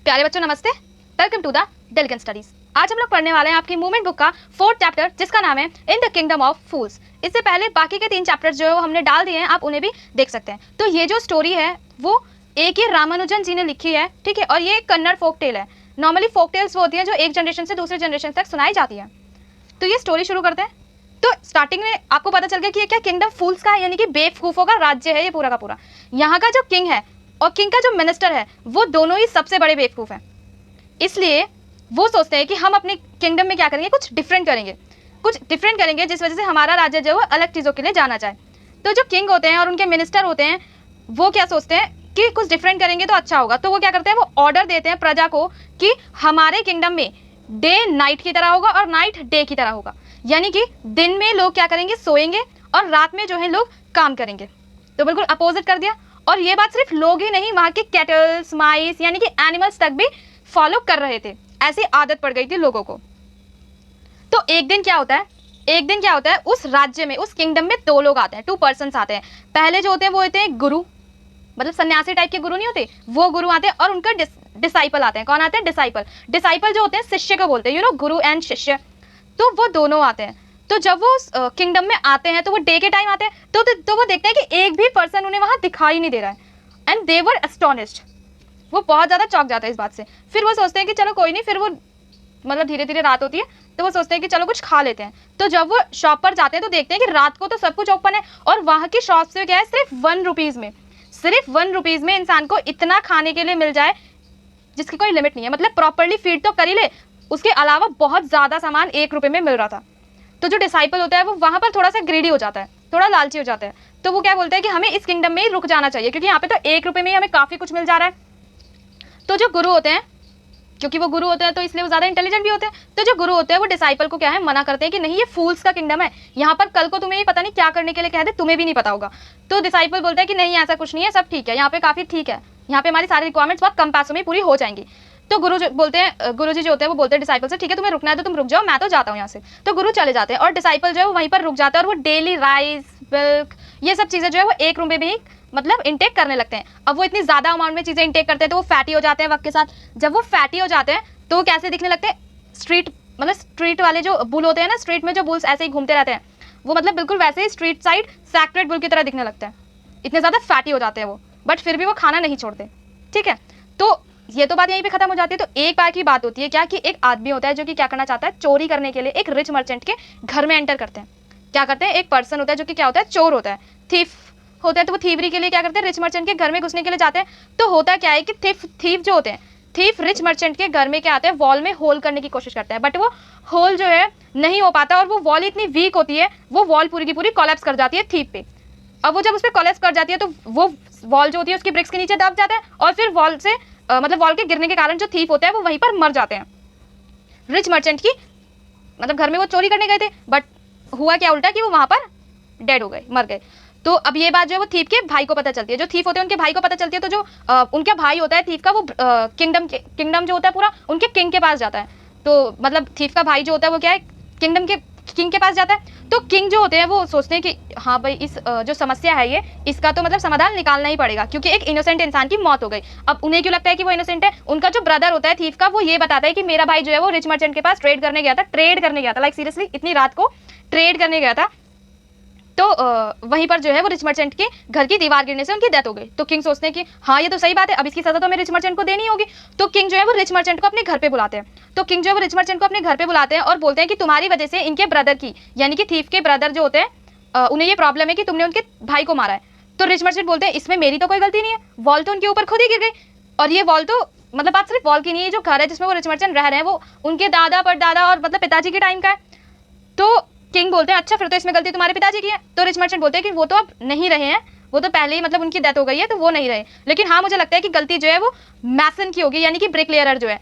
प्यारे बच्चों नमस्ते, वेलकम टू द डेलिगन स्टडीज। आज हम लोग पढ़ने वाले हैं आपकी मूवमेंट बुक का 4th चैप्टर जिसका नाम है इन द किंगडम ऑफ फूल्स। इससे पहले बाकी के 3 चैप्टर्स जो है वो हमने डाल दिए हैं, आप उन्हें भी देख सकते हैं। तो ये जो स्टोरी है वो एक ही रामानुजन जी ने लिखी है, ठीक है, और ये एक कन्नड़ फोक टेल है। नॉर्मली फोक टेल्स वो होती हैं जो एक जनरेशन से दूसरे जनरेशन तक सुनाई जाती है। तो ये स्टोरी शुरू करते हैं। तो स्टार्टिंग में आपको पता चल गया कि ये क्या किंगडम फूल्स का है, यानी कि बेवकूफों का राज्य है ये पूरा का पूरा। यहाँ का जो किंग है और किंग का जो मिनिस्टर है वो दोनों ही सबसे बड़े बेवकूफ हैं। इसलिए वो सोचते हैं कि हम अपने किंगडम में क्या करेंगे, कुछ डिफरेंट करेंगे जिस वजह से हमारा राज्य जो है वो अलग चीज़ों के लिए जाना चाहे। तो जो किंग होते हैं और उनके मिनिस्टर होते हैं वो क्या सोचते हैं कि कुछ डिफरेंट करेंगे तो अच्छा होगा। तो वो क्या करते हैं, वो ऑर्डर देते हैं प्रजा को कि हमारे किंगडम में डे नाइट की तरह होगा और नाइट डे की तरह होगा, यानी कि दिन में लोग क्या करेंगे, सोएंगे, और रात में जो है लोग काम करेंगे। तो बिल्कुल अपोजिट कर दिया। और ये बात सिर्फ लोग ही नहीं, वहाँ के कैटल्स, माइस यानी कि एनिमल्स तक भी फॉलो कर रहे थे। ऐसी आदत पड़ गई थी लोगों को। तो एक दिन क्या होता है उस राज्य में, उस किंगडम में 2 लोग आते हैं, 2 पर्सन्स आते हैं। पहले जो होते हैं वो होते हैं गुरु, मतलब सन्यासी टाइप के गुरु नहीं होते, वो गुरु आते हैं, और उनका डिसाइपल आते हैं। कौन आते हैं? डिसाइपल जो होते हैं शिष्य को बोलते हैं, गुरु एंड शिष्य। तो वो दोनों आते हैं। तो जब वो किंगडम में आते हैं तो वो डे के टाइम आते हैं, तो वो देखते हैं कि एक भी पर्सन उन्हें वहां दिखाई नहीं दे रहा है। एंड दे वर एस्टोनिश्ड, वो बहुत ज़्यादा चौंक जाता है इस बात से। फिर वो सोचते हैं कि चलो कोई नहीं, फिर वो मतलब धीरे धीरे रात होती है तो वो सोचते हैं कि चलो कुछ खा लेते हैं। तो जब वो शॉप पर जाते हैं तो देखते हैं कि रात को तो सब कुछ ओपन है, और वहाँ की शॉप से क्या है, सिर्फ 1 रुपीज़ में इंसान को इतना खाने के लिए मिल जाए जिसकी कोई लिमिट नहीं है। मतलब प्रॉपरली फीड तो कर ही ले, उसके अलावा बहुत ज़्यादा सामान 1 रुपये में मिल रहा था। तो जो डिसाइपल होता है वो वहाँ पर थोड़ा सा ग्रीडी हो जाता है, थोड़ा लालची हो जाता है। तो वो क्या बोलता है कि हमें इस किंगडम में ही रुक जाना चाहिए, क्योंकि यहाँ पे तो 1 रुपये में ही हमें काफ़ी कुछ मिल जा रहा है। तो जो गुरु होते हैं, क्योंकि वो गुरु होते हैं तो इसलिए वो ज़्यादा इंटेलिजेंट भी होते हैं, तो जो गुरु होते हैं वो डिसाइपल को क्या है, मना करते हैं कि नहीं, ये फूल्स का किंगडम है, यहाँ पर कल को तुम्हें ये पता नहीं क्या करने के लिए कह दे, तुम्हें भी नहीं पता होगा। तो डिसाइपल बोलता है कि नहीं, ऐसा कुछ नहीं है, सब ठीक है, यहाँ पे काफ़ी ठीक है, यहाँ पे हमारी सारी रिक्वायरमेंट्स बहुत कम पैसों में पूरी हो जाएंगी। तो गुरु जो होते हैं वो बोलते हैं डिसाइपल से, ठीक है तुम्हें रुकना है तो तुम रुक जाओ, मैं तो जाता हूँ यहाँ से। तो गुरु चले जाते हैं और डिसाइपल जो है वो वहीं पर रुक जाता है, और वो डेली राइस, मिल्क, ये सब चीज़ें जो है वो 1 रुपये में ही मतलब इंटेक करने लगते हैं। अब वो इतनी ज़्यादा अमाउंट में चीज़ें इंटेक करते हैं तो वो फैटी हो जाते हैं वक्त के साथ। जब वो फैटी हो जाते हैं तो वो कैसे दिखने लगते हैं, स्ट्रीट वाले जो बुल होते हैं ना, स्ट्रीट में जो बुल्स ऐसे ही घूमते रहते हैं, वो मतलब बिल्कुल वैसे ही स्ट्रीट साइड सैक्रेड बुल की तरह दिखने लगते हैं। इतने ज़्यादा फैटी हो जाते हैं वो, बट फिर भी वो खाना नहीं छोड़ते। ठीक है, तो ये तो बात यहीं पे खत्म हो जाती है। तो एक बार की बात होती है क्या कि एक आदमी होता है जो कि क्या करना चाहता है, चोरी करने के लिए एक रिच मर्चेंट के घर में एंटर करते हैं। क्या करते हैं, एक पर्सन होता है जो कि क्या होता है, चोर होता है, थीफ होता है। तो वो थीवरी के लिए क्या करते हैं, रिच मर्चेंट के घर में घुसने के लिए जाते हैं। तो होता क्या है कि थीफ जो होते हैं, थीफ रिच मर्चेंट के घर में क्या आते हैं, वॉल में होल करने की कोशिश करते हैं, बट वो होल जो है नहीं हो पाता, और वो वॉल इतनी वीक होती है, वो वॉल पूरी की पूरी कोलैप्स कर जाती है थीफ पे। अब वो जब उस पर कोलैप्स कर जाती है तो वो वॉल जो होती है उसकी ब्रिक्स के नीचे दब जाता है, और फिर वॉल से मतलब वॉल के गिरने के कारण जो थीफ होता है वो वहीं पर मर जाते हैं। रिच मर्चेंट की मतलब घर में वो चोरी करने गए थे, बट हुआ क्या उल्टा कि वो वहाँ पर डेड हो गए, मर गए। तो अब ये बात जो है वो थीफ के भाई को पता चलती है, जो थीफ होते हैं उनके भाई को पता चलती है। तो जो उनका भाई होता है थीफ का, वो किंगडम जो होता है पूरा उनके किंग के पास जाता है। तो मतलब थीफ का भाई जो होता है वो क्या है, किंगडम के किंग के पास जाता है। तो किंग जो होते हैं वो सोचते हैं कि हाँ भाई, इस जो समस्या है ये, इसका तो मतलब समाधान निकालना ही पड़ेगा, क्योंकि एक इनोसेंट इंसान की मौत हो गई। अब उन्हें क्यों लगता है कि वो इनोसेंट है, उनका जो ब्रदर होता है थीफ का, वो ये बताता है कि मेरा भाई जो है वो रिच मर्चेंट के पास ट्रेड करने गया था, लाइक सीरियसली इतनी रात को ट्रेड करने गया था। तो वहीं पर जो है वो रिच मर्चेंट के घर की दीवार गिरने से उनकी डेथ हो गई। तो किंग सोचते हैं कि हाँ ये तो सही बात है, अब इसकी सजा तो हमें रिच मर्चेंट को देनी होगी। तो किंग जो है वो रिच मर्चेंट को अपने घर पे बुलाते हैं, और बोलते हैं कि तुम्हारी वजह से इनके ब्रदर की, यानी कि थीफ के ब्रदर जो होते हैं, उन्हें ये प्रॉब्लम है कि तुमने उनके भाई को मारा है। तो रिच मर्चेंट बोलते हैं इसमें मेरी तो कोई गलती नहीं है, वॉल तो उनके ऊपर खुद ही गिर गई, और ये वॉल तो मतलब बात सिर्फ वॉल की नहीं है, जो घर है जिसमें वो रिच मर्चेंट रह रहे हैं वो उनके दादा परदादा और मतलब पिताजी के टाइम का है। तो किंग बोलते हैं अच्छा फिर तो इसमें गलती तुम्हारे पिताजी की है। तो रिच मर्चेंट बोलते हैं कि वो तो अब नहीं रहे हैं, वो तो पहले ही मतलब उनकी डेथ हो गई है, तो वो नहीं रहे, लेकिन हाँ मुझे लगता है कि गलती जो है वो मैसन की होगी, यानी कि ब्रिकलेयर जो है।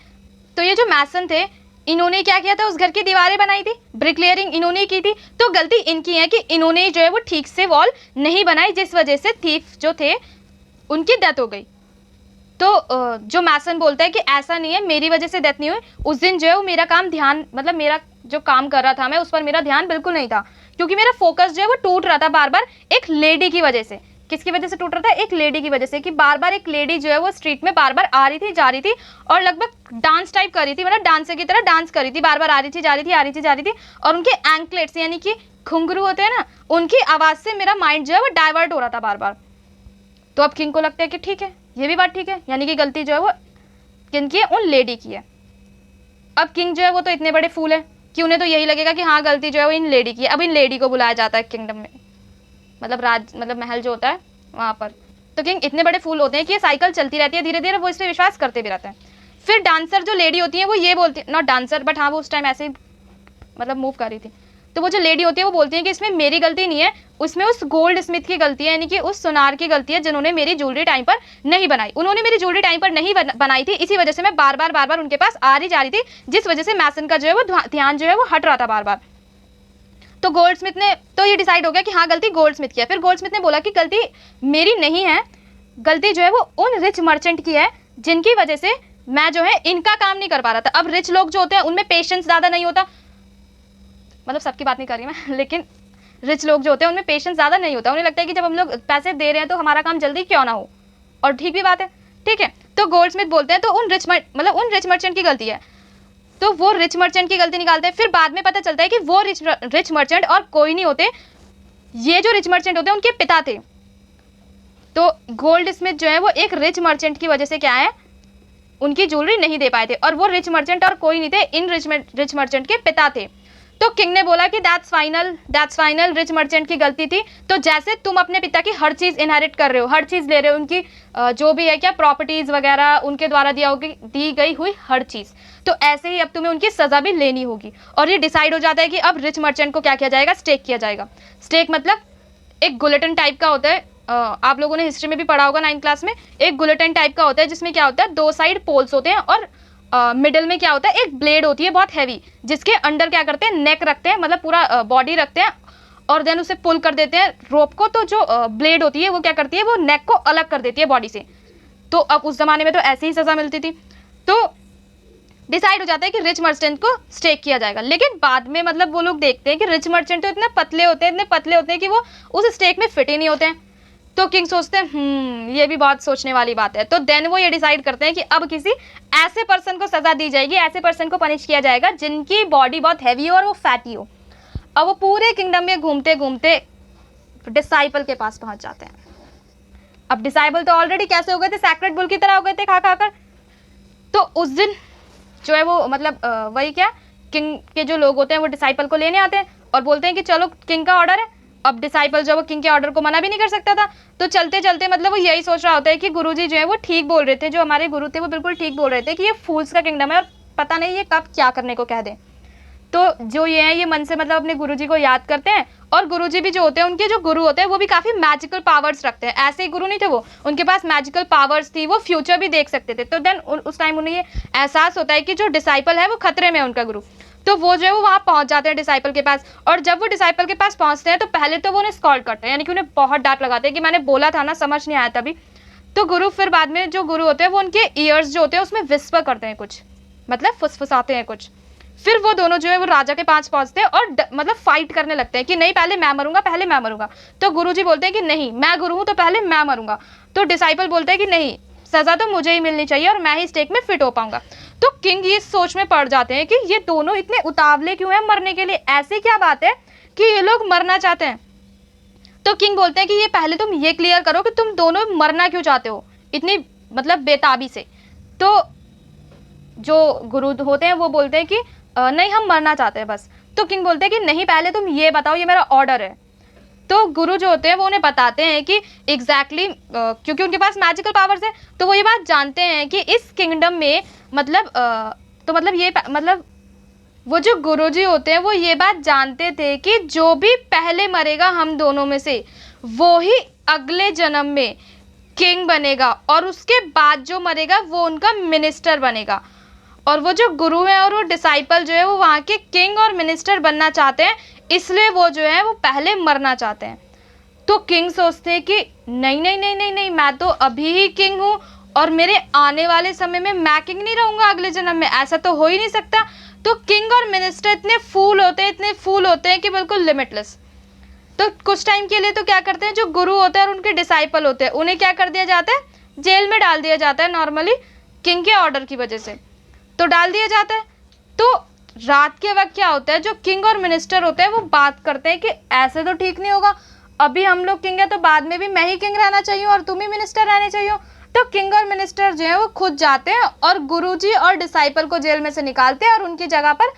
तो ये जो मैसन थे, इन्होंने क्या किया था, उस घर की दीवारें बनाई थी, ब्रिकलेयरिंग इन्होंने की थी। तो गलती इनकी है कि इन्होंने जो है वो ठीक से वॉल नहीं बनाई, जिस वजह से थीफ जो थे उनकी डेथ हो गई। तो जो मैसन बोलता है कि ऐसा नहीं है, मेरी वजह से डेथ नहीं हुई, उस दिन जो है वो मेरा काम मतलब मेरा जो काम कर रहा था मैं, उस पर मेरा ध्यान बिल्कुल नहीं था, क्योंकि मेरा फोकस जो है वो टूट रहा था बार बार एक लेडी की वजह से। किसकी वजह से टूट रहा था? एक लेडी की वजह से, कि बार बार एक लेडी जो है वो स्ट्रीट में बार बार आ रही थी, जा रही थी और लगभग डांस टाइप कर रही थी, मतलब डांसर की तरह डांस कर रही थी, बार बार आ रही थी, जा रही थी, आ रही थी, जा रही थी, और उनके एंकलेट्स यानी कि घुंघरू होते हैं ना, उनकी आवाज से मेरा माइंड जो है वो डाइवर्ट हो रहा था बार बार। तो अब किंग को लगता है कि ठीक है, ये भी बात ठीक है, यानी कि गलती जो है वो किनकी है? उन लेडी की है। अब किंग जो है वो तो इतने बड़े फूल है कि उन्हें तो यही लगेगा कि हाँ गलती जो है वो इन लेडी की है। अब इन लेडी को बुलाया जाता है किंगडम में, मतलब महल जो होता है वहाँ पर। तो किंग इतने बड़े फूल होते हैं कि ये साइकिल चलती रहती है, धीरे धीरे वो इस पर विश्वास करते भी रहते हैं। फिर डांसर जो लेडी होती है वो ये बोलती है, नॉट डांसर बट हाँ वो उस टाइम ऐसे ही मतलब मूव कर रही थी, तो वो जो लेडी होती है वो बोलती है कि इसमें मेरी गलती नहीं है, उसमें उस गोल्ड स्मिथ की गलती है, यानी कि उस सुनार की गलती है जिन्होंने मेरी ज्वेलरी टाइम पर नहीं बनाई। उन्होंने मेरी ज्वेलरी टाइम पर नहीं बनाई थी, इसी वजह से मैं बार बार उनके पास आ रही जा रही थी, जिस वजह से मैसन का जो है वो ध्यान जो है वो हट रहा था बार बार। तो गोल्ड स्मिथ ने, तो ये डिसाइड हो गया कि हाँ गलती गोल्ड स्मिथ की है। फिर गोल्ड स्मिथ ने बोला कि गलती मेरी नहीं है, गलती जो है वो उन रिच मर्चेंट की है जिनकी वजह से मैं जो है इनका काम नहीं कर पा रहा था। अब रिच लोग जो होते हैं उनमें पेशेंस ज़्यादा नहीं होता, मतलब सबकी बात नहीं कर रही मैं, लेकिन रिच लोग जो होते हैं उनमें पेशेंस ज़्यादा नहीं होता, उन्हें लगता है कि जब हम लोग पैसे दे रहे हैं तो हमारा काम जल्दी क्यों ना हो, और ठीक भी बात है, ठीक है। तो गोल्ड स्मिथ बोलते हैं तो उन रिच मर्चेंट की गलती है, तो वो रिच मर्चेंट की गलती निकालते हैं। फिर बाद में पता चलता है कि वो रिच मर्चेंट और कोई नहीं होते, ये जो रिच मर्चेंट होते हैं उनके पिता थे। तो गोल्ड स्मिथ जो है वो एक रिच मर्चेंट की वजह से क्या है, उनकी ज्वेलरी नहीं दे पाए थे, और वो रिच मर्चेंट और कोई नहीं थे, इन रिच मर्चेंट के पिता थे। तो किंग ने बोला कि दैट्स फाइनल, रिच मर्चेंट की गलती थी। तो जैसे तुम अपने पिता की हर चीज़ इनहेरिट कर रहे हो, हर चीज़ ले रहे हो, उनकी जो भी है क्या प्रॉपर्टीज़ वगैरह, उनके द्वारा दी गई हुई हर चीज़, तो ऐसे ही अब तुम्हें उनकी सज़ा भी लेनी होगी। और ये डिसाइड हो जाता है कि अब रिच मर्चेंट को क्या किया जाएगा? स्टेक किया जाएगा। स्टेक मतलब एक गुलेटन टाइप का होता है, आप लोगों ने हिस्ट्री में भी पढ़ा होगा 9th क्लास में। एक गुलेटन टाइप का होता है जिसमें क्या होता है, 2 साइड पोल्स होते हैं और मिडल में क्या होता है, एक ब्लेड होती है बहुत हैवी, जिसके अंडर क्या करते हैं, नेक रखते हैं, मतलब पूरा बॉडी रखते हैं, और देन उसे पुल कर देते हैं रोप को। तो जो ब्लेड होती है वो क्या करती है, वो नेक को अलग कर देती है बॉडी से। तो अब उस जमाने में तो ऐसे ही सजा मिलती थी। तो डिसाइड हो जाता है कि रिच मर्चेंट को स्टेक किया जाएगा। लेकिन बाद में मतलब वो लोग देखते हैं कि रिच मर्चेंट तो इतने पतले होते हैं कि वो उस स्टेक में फिट ही नहीं होते हैं। तो किंग सोचते हैं ये भी बहुत सोचने वाली बात है। तो देन वो ये डिसाइड करते हैं कि अब किसी ऐसे पर्सन को सजा दी जाएगी, ऐसे पर्सन को पनिश किया जाएगा जिनकी बॉडी बहुत हैवी हो और वो फैटी हो। अब वो पूरे किंगडम में घूमते घूमते डिसाइपल के पास पहुंच जाते हैं। अब डिसाइपल तो ऑलरेडी कैसे हो गए थे, सैक्रेड बुल की तरह हो गए थे खा खाकर। तो उस दिन जो है वो मतलब वही क्या, किंग के जो लोग होते हैं वो डिसाइपल को लेने आते हैं और बोलते हैं कि चलो किंग का ऑर्डर है। अब डिसाइपल जो है वो किंग के ऑर्डर को मना भी नहीं कर सकता था। तो चलते चलते मतलब वो यही सोच रहा होता है कि गुरुजी जो है वो ठीक बोल रहे थे, जो हमारे गुरु थे वो बिल्कुल ठीक बोल रहे थे कि ये फूल्स का किंगडम है और पता नहीं ये कब क्या करने को कह दें। तो जो ये है ये मन से मतलब अपने गुरुजी को याद करते हैं। और गुरुजी भी जो होते हैं, उनके जो गुरु होते हैं वो भी काफ़ी मैजिकल पावर्स रखते हैं। ऐसे ही गुरु नहीं थे वो, उनके पास मैजिकल पावर्स थी, वो फ्यूचर भी देख सकते थे। तो देन उस टाइम उन्हें ये एहसास होता है कि जो डिसाइपल है वो खतरे में है, उनका गुरु। तो वो जो है वो वहाँ पहुँच जाते हैं डिसाइपल के पास। और जब वो डिसाइपल के पास पहुँचते हैं तो पहले तो वो उन्हें स्कॉल्ड करते हैं, यानी कि उन्हें बहुत डांट लगाते हैं कि मैंने बोला था ना, समझ नहीं आया तभी। तो गुरु फिर बाद में जो गुरु होते हैं वो उनके ईयर्स जो होते हैं उसमें विस्पर करते हैं कुछ, मतलब फुसफुसाते हैं कुछ। फिर वो दोनों जो है वो राजा के पास पहुंचते हैं और मतलब फाइट करने लगते हैं कि नहीं पहले मैं मरूंगा, पहले मैं मरूंगा। तो गुरुजी बोलते हैं कि नहीं, मैं गुरु हूं तो पहले मैं मरूंगा। तो डिसाइपल बोलते हैं कि नहीं, सजा तो मुझे ही मिलनी चाहिए और मैं ही स्टेक में फिट हो पाऊंगा। तो किंग ये सोच में पड़ जाते हैं कि ये दोनों इतने उतावले क्यों हैं मरने के लिए, ऐसी क्या बात है कि ये लोग मरना चाहते हैं। तो किंग बोलते हैं कि ये पहले तुम ये क्लियर करो कि तुम दोनों मरना क्यों चाहते हो इतनी मतलब बेताबी से। तो जो गुरु होते हैं वो बोलते हैं कि नहीं, हम मरना चाहते हैं बस। तो किंग बोलते हैं कि नहीं, पहले तुम ये बताओ, ये मेरा ऑर्डर है। तो गुरु जो होते हैं वो उन्हें बताते हैं कि एग्जैक्टली क्योंकि उनके पास मैजिकल पावर्स है तो वो ये बात जानते हैं कि इस किंगडम में मतलब तो मतलब ये मतलब वो जो गुरुजी होते हैं वो ये बात जानते थे कि जो भी पहले मरेगा हम दोनों में से वो ही अगले जन्म में किंग बनेगा और उसके बाद जो मरेगा वो उनका मिनिस्टर बनेगा। और वो जो गुरु है और वो डिसाइपल जो है वो वहाँ के किंग और मिनिस्टर बनना चाहते हैं, इसलिए वो जो है वो पहले मरना चाहते हैं। तो किंग सोचते हैं कि नहीं नहीं नहीं नहीं नहीं, मैं तो अभी ही किंग हूँ और मेरे आने वाले समय में मैं किंग नहीं रहूँगा अगले जन्म में, ऐसा तो हो ही नहीं सकता। तो किंग और मिनिस्टर इतने फूल होते हैं कि बिल्कुल लिमिटलेस। तो कुछ टाइम के लिए तो क्या करते हैं, जो गुरु होते हैं और उनके डिसाइपल होते हैं उन्हें क्या कर दिया जाता है, जेल में डाल दिया जाता है, नॉर्मली किंग के ऑर्डर की वजह से तो डाल दिया जाता है। तो रात के वक्त क्या होता है, जो किंग और मिनिस्टर होते हैं वो बात करते हैं कि ऐसे तो ठीक नहीं होगा, अभी हम लोग किंग है तो बाद में भी मैं ही किंग रहना चाहिए और तुम ही मिनिस्टर रहने चाहिए। तो किंग और मिनिस्टर जो है वो खुद जाते हैं और गुरुजी और डिसाइपल को जेल में से निकालते हैं और उनकी जगह पर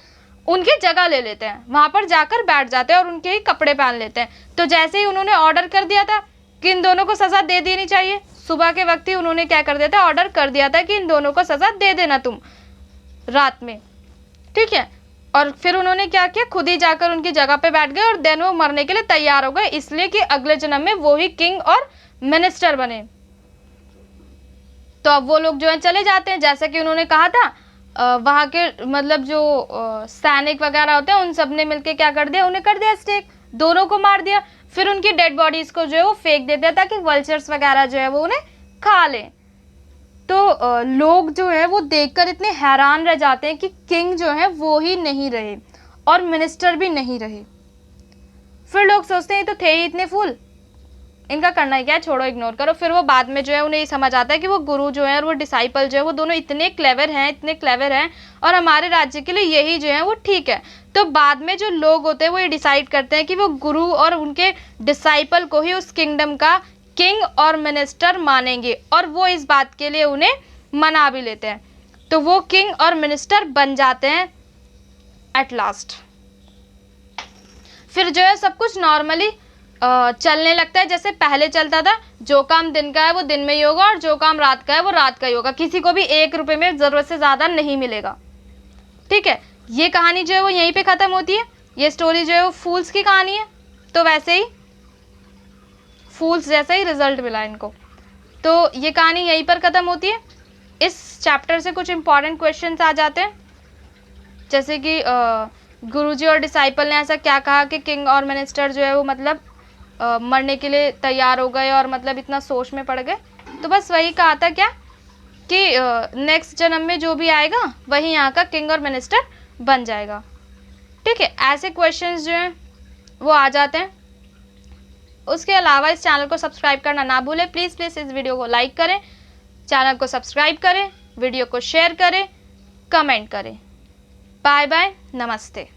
उनकी जगह ले लेते हैं, वहां पर जाकर बैठ जाते हैं और उनके ही कपड़े पहन लेते हैं। तो जैसे ही उन्होंने ऑर्डर कर दिया था कि इन दोनों को सजा दे देनी चाहिए, सुबह के वक्त ही उन्होंने क्या कर दिया था, ऑर्डर कर दिया था कि इन दोनों को सजा दे देना तुम रात में, ठीक है। और फिर उन्होंने क्या किया, खुद ही जाकर उनकी जगह पे बैठ गए और देन वो मरने के लिए तैयार हो गए, इसलिए कि अगले जन्म में वो ही किंग और मिनिस्टर बने। तो अब वो लोग जो है चले जाते हैं, जैसा कि उन्होंने कहा था वहां के मतलब जो सैनिक वगैरह होते हैं उन सब ने मिलकर क्या कर दिया, उन्हें कर दिया स्टेक, दोनों को मार दिया, फिर उनकी डेड बॉडीज को जो है वो फेंक देते हैं ताकि वल्चर्स वगैरह जो है वो उन्हें खा लें। तो लोग जो है वो देखकर इतने हैरान रह जाते हैं कि किंग जो है वो ही नहीं रहे और मिनिस्टर भी नहीं रहे। फिर लोग सोचते हैं तो थे ही इतने फूल, इनका करना ही क्या है, छोड़ो, इग्नोर करो। फिर वो बाद में जो है उन्हें ये समझ आता है कि वो गुरु जो है और वो डिसाइपल जो है वो दोनों इतने क्लेवर हैं, इतने क्लेवर हैं और हमारे राज्य के लिए यही जो है वो ठीक है। तो बाद में जो लोग होते हैं वो ये डिसाइड करते हैं कि वो गुरु और उनके डिसाइपल को ही उस किंगडम का किंग और मिनिस्टर मानेंगे और वो इस बात के लिए उन्हें मना भी लेते हैं। तो वो किंग और मिनिस्टर बन जाते हैं एट लास्ट। फिर जो है सब कुछ नॉर्मली चलने लगता है जैसे पहले चलता था, जो काम दिन का है वो दिन में ही होगा और जो काम रात का है वो रात का ही होगा, किसी को भी 1 रुपए में जरूरत से ज्यादा नहीं मिलेगा, ठीक है। ये कहानी जो है वो यहीं पे खत्म होती है, ये स्टोरी जो है वो फूल्स की कहानी है। तो वैसे ही फूल्स जैसा ही रिजल्ट मिला इनको, तो ये कहानी यहीं पर खत्म होती है। इस चैप्टर से कुछ इंपॉर्टेंट क्वेश्चंस आ जाते हैं, जैसे कि गुरुजी और डिसाइपल ने ऐसा क्या कहा कि किंग और मिनिस्टर जो है वो मतलब मरने के लिए तैयार हो गए और मतलब इतना सोच में पड़ गए। तो बस वही कहा था क्या कि नेक्स्ट जन्म में जो भी आएगा वही यहाँ का किंग और मिनिस्टर बन जाएगा, ठीक है। ऐसे क्वेश्चंस जो हैं वो आ जाते हैं। उसके अलावा इस चैनल को सब्सक्राइब करना ना भूलें, प्लीज़ प्लीज़ इस वीडियो को लाइक करें, चैनल को सब्सक्राइब करें, वीडियो को शेयर करें, कमेंट करें। बाय बाय, नमस्ते।